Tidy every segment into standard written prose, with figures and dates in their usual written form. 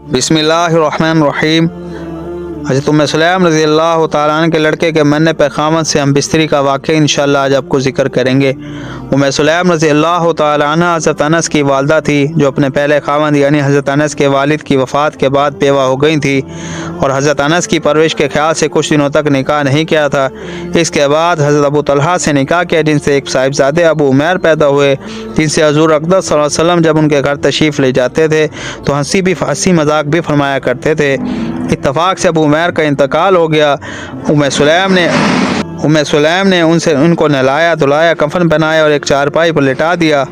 बिस्मिल्लाहिर्रहमानिर्रहीम। हज़रत उम्मे सुलैम रज़ी अल्लाह तआला अन्हा के लड़के के मरने पर क़यामत से हम बिस्तरी का वाक़या इंशाअल्लाह आज आपको ज़िक्र करेंगे। उम्मे सुलैम रज़ी अल्लाह तआला अन्हा हज़रत अनस की वालदा थी, जो अपने पहले ख़ावंद यानी हज़रत अनस के वालिद की वफ़ात के बाद बेवा हो गई थी और हज़रत अनस की परवरिश के ख्याल से कुछ दिनों तक निकाह नहीं किया था। इसके बाद हज़रत अबू तलहा से निकाह किया, जिनसे एक साहिबजादे अबू उमैर पैदा हुए, जिनसे हज़ूर अक़दस सल्लल्लाहु अलैहि वसल्लम जब उनके घर तशरीफ़ ले जाते थे तो हंसी मजाक भी फरमाया करते थे। इत्तफाक से अबू उमैर का इंतकाल हो गया। उम्मे सुलैम ने उनको नहलाया धुलाया, कफन पहनाया और एक चारपाई पर लिटा दिया।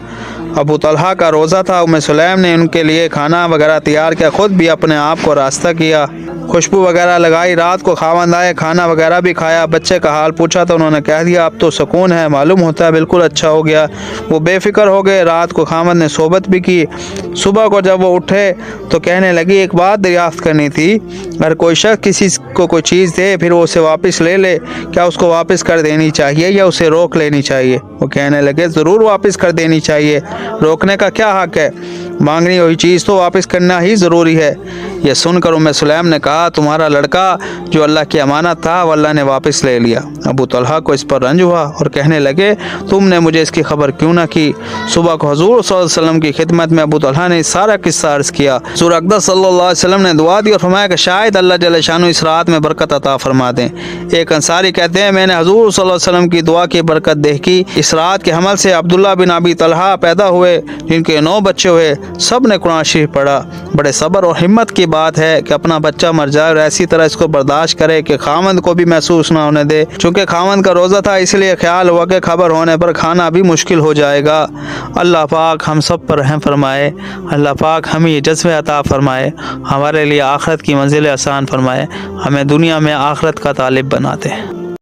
अबू तलहा का रोज़ा था। उम्मे सुलैम ने उनके लिए खाना वगैरह तैयार किया, ख़ुद भी अपने आप को रास्ता किया, खुशबू वगैरह लगाई। रात को खावंद आए, खाना वगैरह भी खाया। बच्चे का हाल पूछा तो उन्होंने कह दिया अब तो सुकून है, मालूम होता है बिल्कुल अच्छा हो गया। वो बेफिक्र हो गए। रात को खावंद ने सोबत भी की। सुबह को जब वो उठे तो कहने लगी एक बात दरियाफ्त करनी थी, अगर कोई शख्स किसी को कोई चीज़ दे फिर वो उसे वापस ले ले, क्या उसको वापस कर देनी चाहिए या उसे रोक लेनी चाहिए? वो कहने लगे ज़रूर वापस कर देनी चाहिए, रोकने का क्या हक़ है, मांगनी हुई चीज़ तो वापस करना ही ज़रूरी है। यह सुनकर उम्मे सुलैम ने कहा तुम्हारा लड़का जो अल्लाह की अमानत था वो अल्लाह ने वापस ले लिया। अबू तलहा को इस पर रंज हुआ और कहने लगे तुमने मुझे इसकी खबर क्यों ना की? सुबह को हुज़ूर सल्लल्लाहु अलैहि वसल्लम की खिदमत में अबू तलहा ने सारा किस्सा अर्ज़ किया। हज़ूर अक़दस सल्लल्लाहु अलैहि वसल्लम ने दुआ दी और फरमाया कि शायद अल्लाह जल्ल शानु इस रात में बरकत अता फरमा दें। एक अंसारी कहते हैं मैंने हज़ूर सल्लल्लाहु अलैहि वसल्लम की दुआ की बरकत देखी। इस रात के हमल से अब्दुल्ला बिन अबी तलहा पैदा हुए, जिनके 9 बच्चे हुए। सब ने कुरान शरीफ पढ़ा। बड़े सब्र और हिम्मत की बात है कि अपना बच्चा मर जाए और ऐसी तरह इसको बर्दाश्त करे कि खावंद को भी महसूस ना होने दे। चूँकि खावंद का रोज़ा था इसलिए ख्याल हुआ कि खबर होने पर खाना भी मुश्किल हो जाएगा। अल्लाह पाक हम सब पर रहम फरमाए। अल्लाह पाक हमें ये जज्बे अता फरमाए, हमारे लिए आखिरत की मंजिल आसान फरमाए, हमें दुनिया में आखिरत का तालिब बना दे।